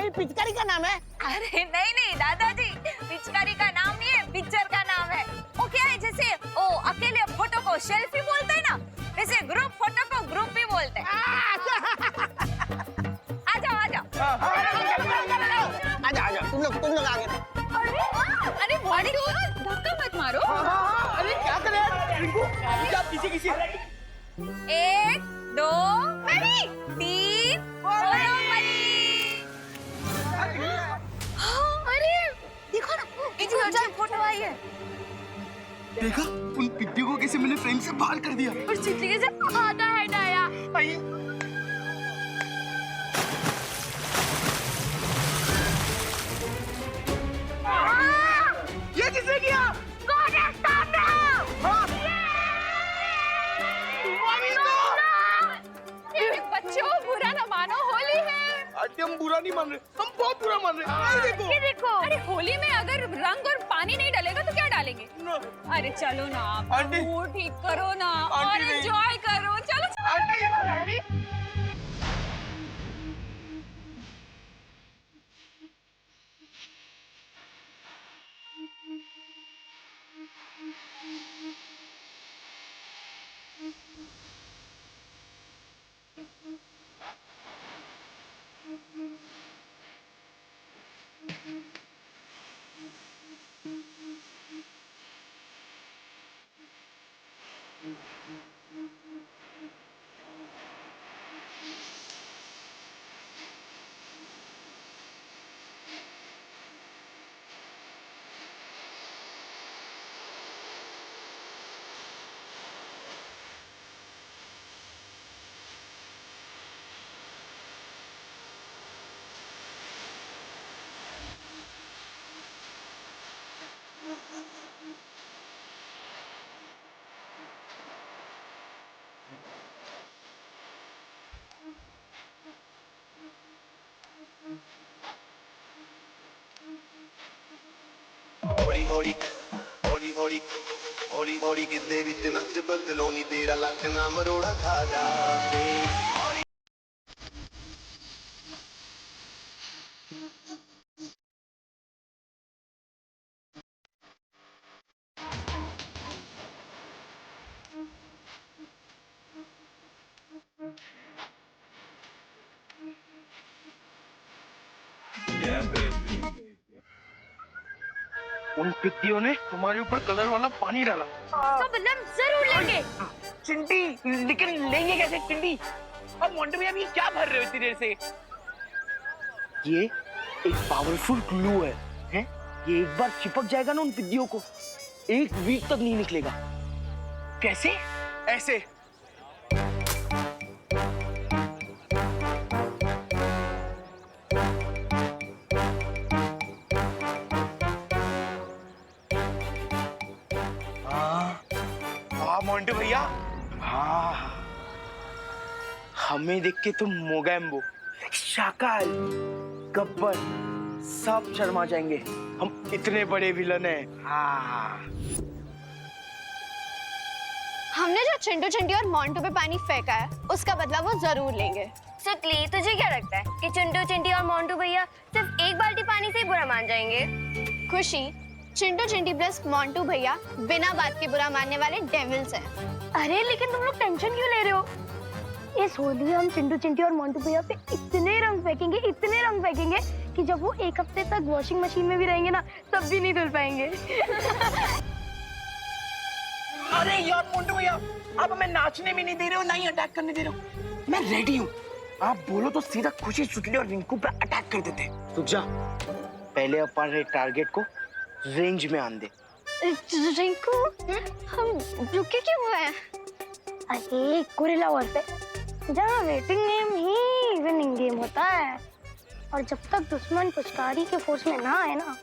मेरी पिचकारी का नाम है। अरे नहीं नहीं दादाजी, पिचकारी का नाम नहीं है, पिक्चर का नाम है। वो क्या है, जैसे ओ अकेले फोटो को सेल्फी बोलते हैं ना, वैसे ग्रुप फोटो को ग्रुप भी बोलते हैं। आ जाओ आ जाओ। आजा तुम लोग आगे रहो। अरे मोंटू, धक्का मत मारो। अरे क्या कर रहे हैं रिंकू? आप किसी 1 2 3 अरे देखो ना, कितनी अच्छी फोटो आई है। देखा उन पिद्दियों को कैसे मैंने फ्रेम से बाहर कर दिया। और चितली कैसे खाता है डाया। ये किसने किया? बच्चों बुरा ना मानो, होली है। आंटी हम बुरा नहीं मान रहे, हम बहुत बुरा मान रहे। ये देखो। अरे होली में अगर रंग और पानी नहीं डालेगा तो क्या डालेंगे? अरे चलो ना, आंटी। मूड ठीक करो ना आंटी और नहीं। एंजॉय करो। चलो ਹੌਲੀ ਹੌਲੀ ਹੌਲੀ ਹੌਲੀ ਹੌਲੀ ਹੌਲੀ ਕਿਤੇ ਵਿੱਚ ਨੱਚ ਬਦਲੋ ਨੀ ਤੇਰਾ ਲੱਖ ਨਾ ਮਰੋੜਾ ਖਾ ਜਾਵੇ। उन पिद्दियों ने हमारे ऊपर कलर वाला पानी डाला। इसका बदला जरूर लेंगे। चिंटी, लेकिन लेंगे कैसे चिंटी? अब मोंटू भैया अभी क्या भर रहे हो इतनी देर से? ये एक पावरफुल ग्लू है, हैं? ये एक बार चिपक जाएगा ना उन पिद्दियों को, 1 वीक तक नहीं निकलेगा। कैसे? ऐसे। मोंटू भैया, हाँ, हमें देख के तुम मोगैम्बो, शाकाल, गब्बर सब शर्मा जाएंगे। हम इतने बड़े विलन हैं। हाँ। हमने जो चिंटू चिंटी और मोंटू पे पानी फेंका है, उसका बदला वो जरूर लेंगे। सुतली, तुझे क्या लगता है कि चिंटू चिंटी और मोंटू भैया सिर्फ एक बाल्टी पानी से ही बुरा मान जाएंगे? खुशी, चिंटू चिंटी प्लस मोंटू भैया बिना बात के बुरा मानने वाले डेविल्स हैं। अरे लेकिन तुम लोग टेंशन क्यों ले रहे हो? इस होली हम चिंटू चिंटी और मोंटू भैया पे इतने रंग फेंकेंगे कि जब वो 1 हफ्ते तक वॉशिंग मशीन में भी रहेंगे ना, तब भी नहीं धुल पाएंगे। अरे यार मोंटू भैया, आप हमें नाचने भी नहीं दे रहे हो, ना ही अटैक करने दे रहे हो। मैं रेडी हूँ, आप बोलो तो सीधा खुशी, सुतली और रिंकू पे अटैक कर देते। तो जा, पहले अपन टारगेट को रेंज में आन दे। रिंकू, हम रुके क्यों हुए हैं? अरे गोरिल्ला वॉर पे जहाँ वेटिंग गेम ही विनिंग गेम होता है, और जब तक दुश्मन पुचकारी के फोर्स में ना आए ना,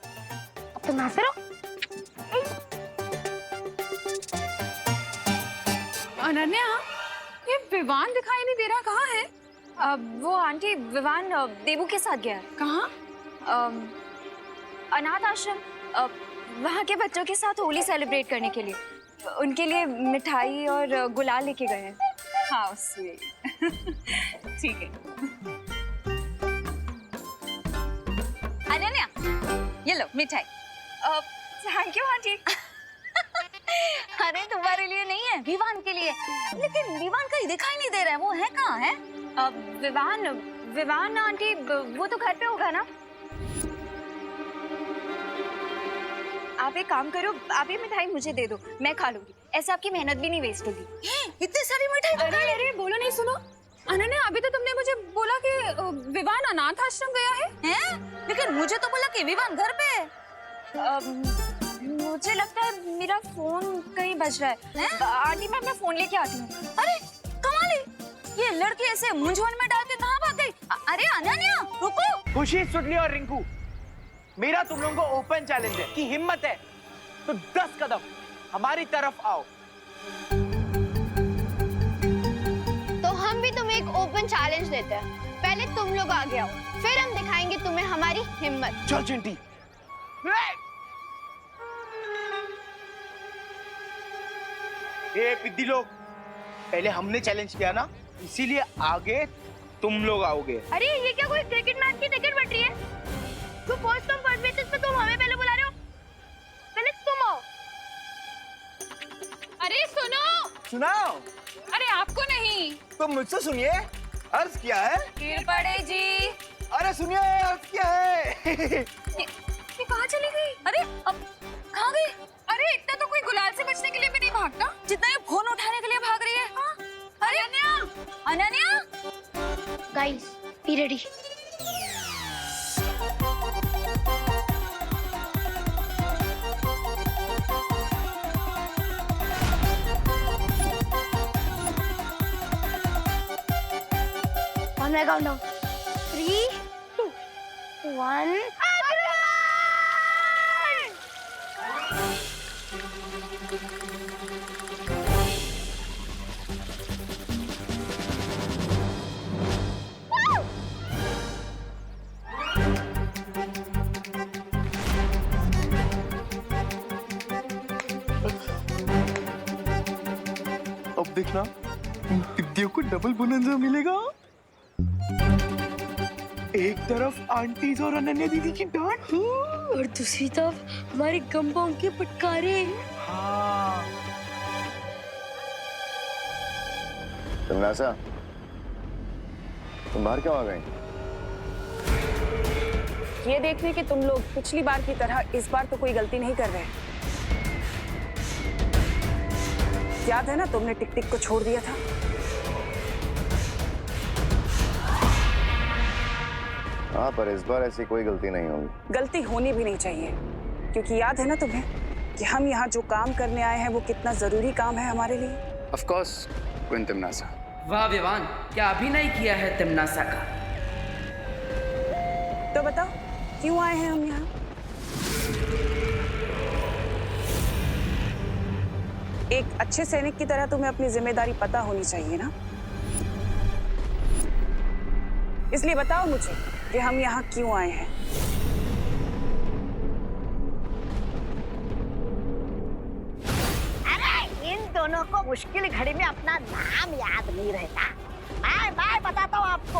अब तो नाचते रहो। अनन्या, ये विवान दिखाई नहीं दे रहा, कहाँ है? वो आंटी, विवान देबू के साथ गया है। कहाँ? अनाथ आश्रम, वहाँ के बच्चों के साथ होली सेलिब्रेट करने के लिए। उनके लिए मिठाई और गुलाल लेके गए हैं। हाँ स्वीट। ठीक है। अनन्या, ये लो मिठाई। Thank you aunty. अरे तुम्हारे लिए नहीं है, विवान के लिए। लेकिन विवान कहीं दिखाई नहीं दे रहा है, वो है कहाँ है? विवान आंटी वो तो घर पे होगा ना। आप एक काम करो, आप ये मिठाई मुझे दे दो, मैं खा लूंगी। ऐसे आपकी मेहनत भी नहीं वेस्ट होगी। इतनी सारी मिठाई। अरे बोलो नहीं, सुनो अनन्या, अभी तो तुमने मुझे बोला कि विवान अनाथ आश्रम गया है। हैं? लेकिन मुझे तो बोला कि विवान घर पे है। मुझे लगता है मेरा फोन कहीं बज रहा है। आंटी मैं अपना फोन लेके आती हूँ। अरे कमाल है, ये लड़की ऐसे मूंझवण में डाल के कहाँ भाग गई? अरे अनन्या रुको। खुशी, सुटली और रिंकू, मेरा तुम लोगों को ओपन चैलेंज है कि हिम्मत है तो 10 कदम हमारी तरफ आओ। तो हम भी तुम्हें एक ओपन चैलेंज देते हैं। पहले तुम लोग आगे आओ, फिर हम दिखाएंगे तुम्हें हमारी हिम्मत। चल चिंटी। ए पिद्दी लोग, पहले हमने चैलेंज किया ना, इसीलिए आगे तुम लोग आओगे। अरे ये क्या कोई क्रिकेट मैच की टिकट बट रही है? तो फर्स्ट कम फर्स्ट बेसिस पे तुम हमें पहले बुला रहे हो, पहले तुम आओ। अरे सुनो, सुनाओ। अरे आपको नहीं, तो मुझसे सुनिए, अर्ज क्या है? गिर पड़े जी। अरे सुनिए, अर्ज क्या है? ये कहाँ चली गई? अरे अब कहाँ गई? अरे इतना तो कोई गुलाल से बचने के लिए भी नहीं भागता। जितना ये फोन उठाने के लिए भाग रही है। हाँ? अरे Ananya, Ananya. Guys, be ready. On my countdown. 3, 2, 1. अब देखना, इन पिद्दियों को डबल बोनंजा मिलेगा। एक तरफ आंटीज और अनन्या दीदी की डांट, और दूसरी तरफ हमारे गंबाओं के फटकारे। हाँ। तमन्नासा, तुम बाहर क्यों आ गई? ये देखने कि तुम लोग पिछली बार की तरह इस बार तो कोई गलती नहीं कर रहे। याद है ना, तुमने टिक टिक को छोड़ दिया था। हाँ, पर इस बार ऐसी कोई गलती नहीं होगी। गलती होनी भी नहीं चाहिए, क्योंकि याद है ना तुम्हें कि हम यहाँ जो काम करने आए हैं वो कितना जरूरी काम है हमारे लिए। Of course, queen तिमनासा। वाह विवान, क्या अभिनय किया है तिमनासा का। तो बताओ क्यों आए हैं हम यहाँ? एक अच्छे सैनिक की तरह तुम्हें अपनी जिम्मेदारी पता होनी चाहिए ना, इसलिए बताओ मुझे कि हम यहाँ क्यों आए हैं। अरे इन दोनों को मुश्किल घड़ी में अपना नाम याद नहीं रहता। मैं बताता हूँ आपको,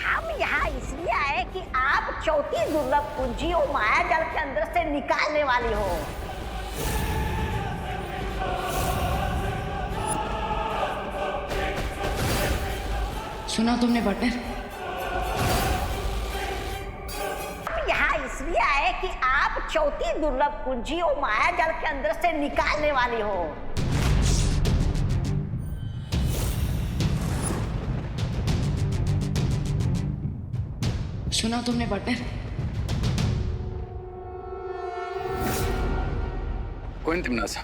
हम यहाँ इसलिए आए कि आप चौथी दुर्लभ कुंजी और माया जाल के अंदर से निकालने वाली हो। सुना तुमने पार्टनर? यहाँ इसलिए आए कि आप चौथी दुर्लभ कुंजी और माया जाल के अंदर से निकालने वाली हो। सुना तुमने पार्टनर? क्वीन तिमनासा,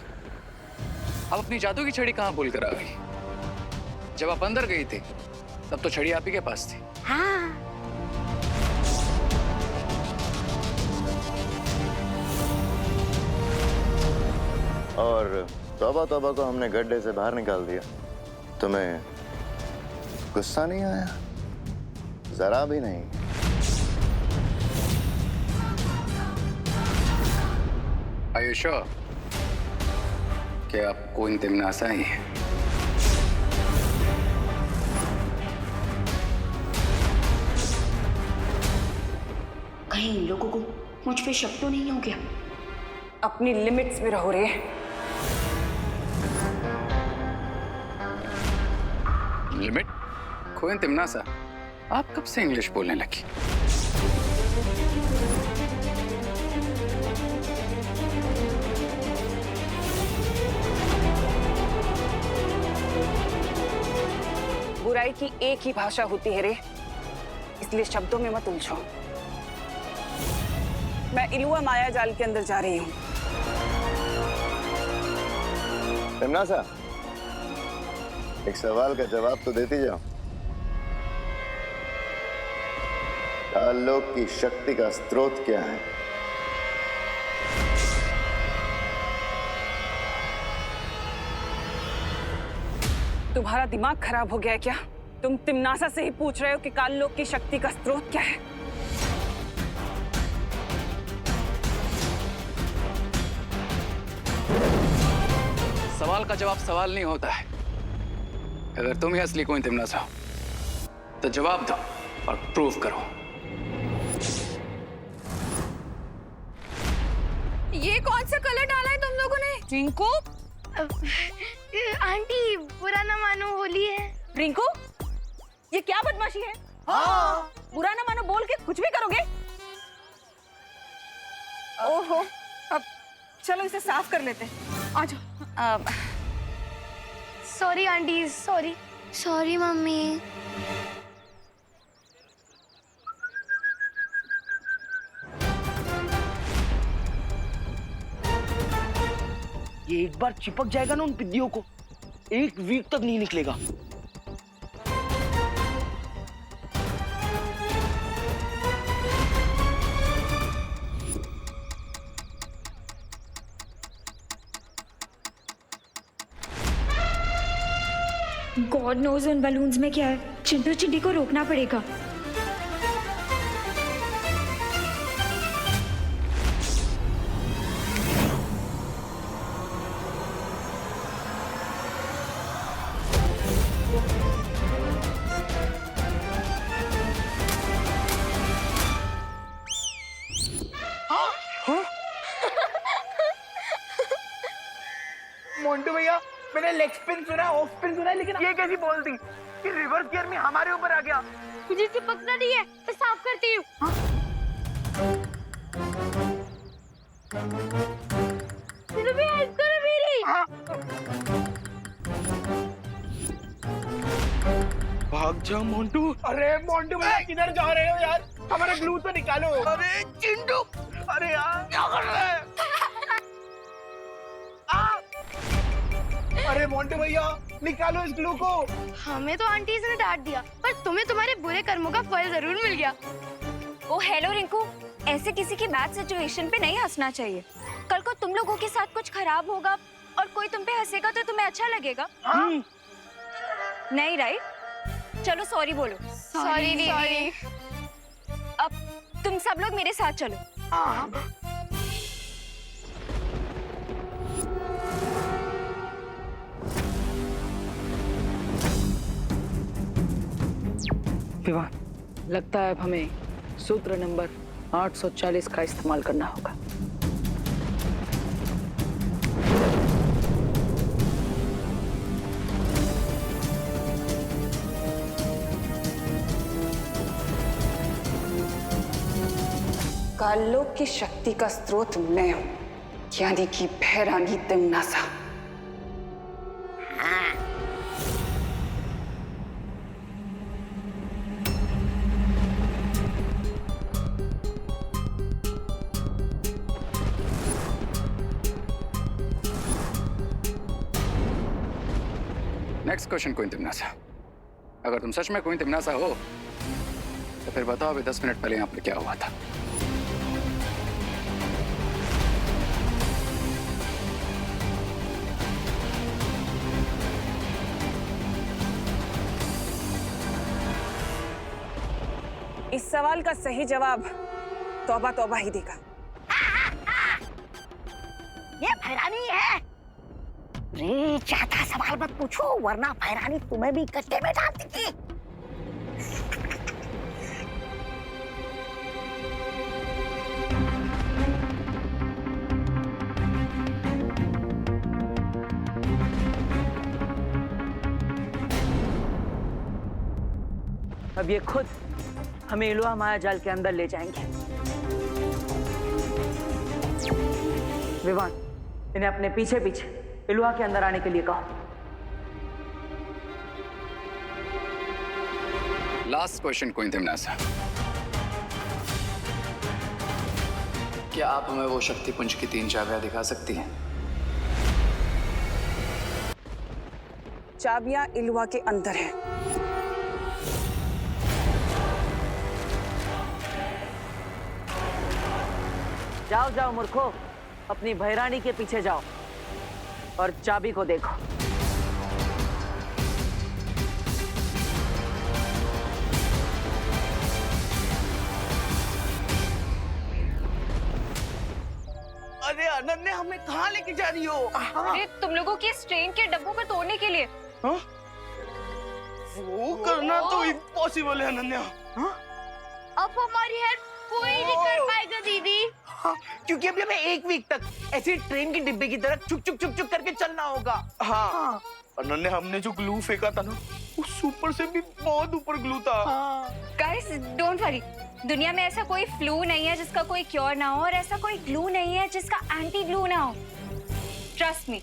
आप अपनी जादू की छड़ी कहाँ भूल कर आ गई? जब आप अंदर गई थी तब तो छड़ी आप ही के पास थी। हाँ। और तौबा तौबा को हमने गड्ढे से बाहर निकाल दिया। तुम्हें गुस्सा नहीं आया? जरा भी नहीं। Are you sure कि आप क्वीन तिमनासा ही हैं? कहीं इन लोगों को मुझ पे शक तो नहीं हो गया? अपनी लिमिट्स में रहो रे। लिमिट? कोई तिमनासा, आप कब से इंग्लिश बोलने लगी? बुराई की एक ही भाषा होती है रे, इसलिए शब्दों में मत उलझो। मैं इलुआ माया जाल के अंदर जा रही हूँ। तिमनासा, एक सवाल का जवाब तो देती जाओ। काललोक की शक्ति का स्रोत क्या है? तुम्हारा दिमाग खराब हो गया है क्या? तुम तिमनासा से ही पूछ रहे हो कि काललोक की शक्ति का स्रोत क्या है? सवाल का जवाब सवाल नहीं होता है। अगर तुम ही असली कोई तिमनासा हो तो जवाब दो और प्रूव करो। ये कौन सा कलर डाला है तुम लोगों ने? रिंकू, आंटी बुरा ना मानो, होली है। रिंकू, ये क्या बदमाशी है? हाँ। बुरा ना मानो बोल के कुछ भी करोगे? ओहो, अब चलो इसे साफ कर लेते हैं। आ जाओ। Sorry aunty, sorry. Sorry mummy. ये एक बार चिपक जाएगा ना उन पिद्दियों को, एक वीक तक नहीं निकलेगा। गॉड नोज उन बलून्स में क्या है। चिंटू चिंटी को रोकना पड़ेगा। मोंटू भैया, मैंने लेग स्पिन सुना, ऑफ स्पिन सुना, लेकिन ये कैसी बॉल थी कि रिवर्स गियर में हमारे ऊपर आ गया। मुझे चिपकना नहीं है, मैं साफ करती हूँ। चलो भी हेल्प करो मेरी। भाग जा मोंटू। अरे मोंटू भैया किधर जा रहे हो यार? हमारा ग्लू तो निकालो। अरे चिंटू, अरे यार क्या कर रहे हैं? अरे मोंटू भैया निकालो इस ग्लू को। हमें तो आंटी ने डांट दिया, पर तुम्हें तुम्हारे बुरे कर्मों का फल जरूर मिल गया। ओ हेलो रिंकू, ऐसे किसी की बैड सिचुएशन पे नहीं हंसना चाहिए। कल को तुम लोगों के साथ कुछ खराब होगा और कोई तुम पे हंसेगा तो तुम्हें अच्छा लगेगा? नहीं राइट? चलो सॉरी बोलो। सॉरी दीदी। अब तुम सब लोग मेरे साथ चलो। विवाह, लगता है अब हमें सूत्र नंबर 840 का इस्तेमाल करना होगा। काललोक की शक्ति का स्रोत मैं हूं, यानी कि भैरानी तिमनासा। नेक्स्ट क्वेश्चन कोई तिमनासा, अगर तुम सच में कोई तिमनासा हो तो फिर बताओ अभी 10 मिनट पहले यहाँ पर क्या हुआ था। इस सवाल का सही जवाब तौबा तौबा ही देगा। ये भैरानी है। रे ज्यादा सवाल मत पूछो, वरना भैरानी तुम्हें भी गड्ढे में डाल देगी। अब ये खुद हमें इलुआ माया जाल के अंदर ले जाएंगे। विवान, इन्हें अपने पीछे पीछे इलुआ के अंदर आने के लिए कहो। लास्ट क्वेश्चन कोइंतेमनासा, क्या आप हमें वो शक्ति पुंज की 3 चाबियां दिखा सकती हैं? चाबियां इलुआ के अंदर हैं। जाओ जाओ मूर्खो, अपनी भैरानी के पीछे जाओ और चाबी को देखो। अरे अनन्या, हमें कहाँ लेके जा रही हो? अरे तुम लोगों की इस ट्रेन के डब्बों को तोड़ने के लिए। हाँ? वो करना तो इम्पॉसिबल है अनन्या। हाँ? अब हमारी हेल्प कोई नहीं कर पाएगा दीदी। हाँ, क्योंकि अभी हमें 1 वीक तक ऐसे ट्रेन के डिब्बे की तरह चुक चुक चुक चुक करके चलना होगा। हाँ। अनन्या, हमने जो ग्लू फेंका था ना, उस ऊपर से भी बहुत ऊपर ग्लू था। गाइस डोंट वरी, दुनिया में ऐसा कोई फ्लू नहीं है जिसका कोई क्योर ना हो, और ऐसा कोई ग्लू नहीं है जिसका एंटी ग्लू ना हो। Trust me.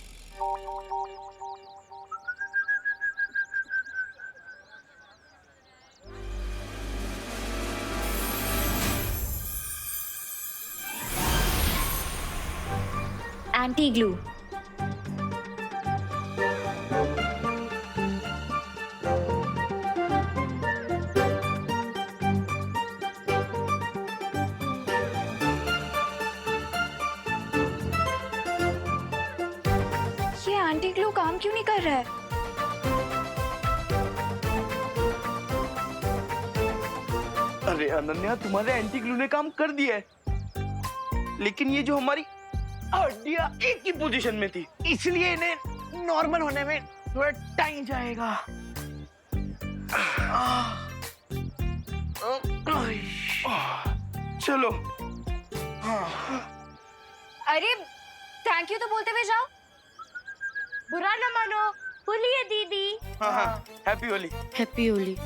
Anti glue. ये एंटी ग्लू काम क्यों नहीं कर रहा है? अरे अनन्या, तुम्हारे एंटी ग्लू ने काम कर दिया है, लेकिन ये जो हमारी हड्डियां एक ही पोजीशन में थी, इसलिए इन्हें नॉर्मल होने में थोड़ा टाइम जाएगा। चलो। अरे थैंक यू तो बोलते हुए जाओ। बुरा न मानो, होली है दीदी। हाँ हाँ, हैप्पी होली। हैप्पी होली।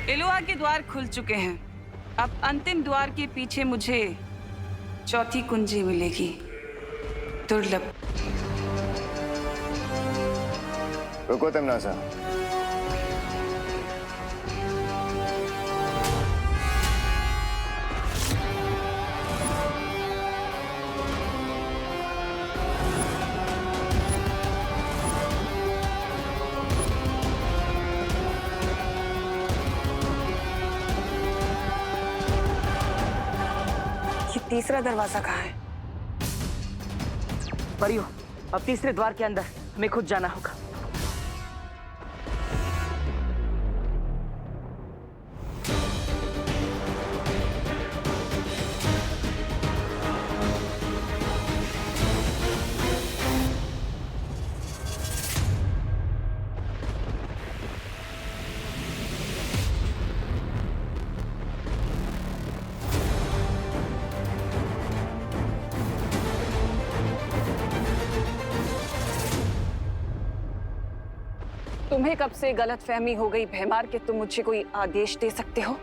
इलुआ के द्वार खुल चुके हैं। अब अंतिम द्वार के पीछे मुझे चौथी कुंजी मिलेगी, दुर्लभ। रुको तेमनासा, तीसरा दरवाजा कहाँ है? परियो, अब तीसरे द्वार के अंदर हमें खुद जाना होगा। तुम्हें कब से गलतफहमी हो गई भैमार कि तुम मुझे कोई आदेश दे सकते हो?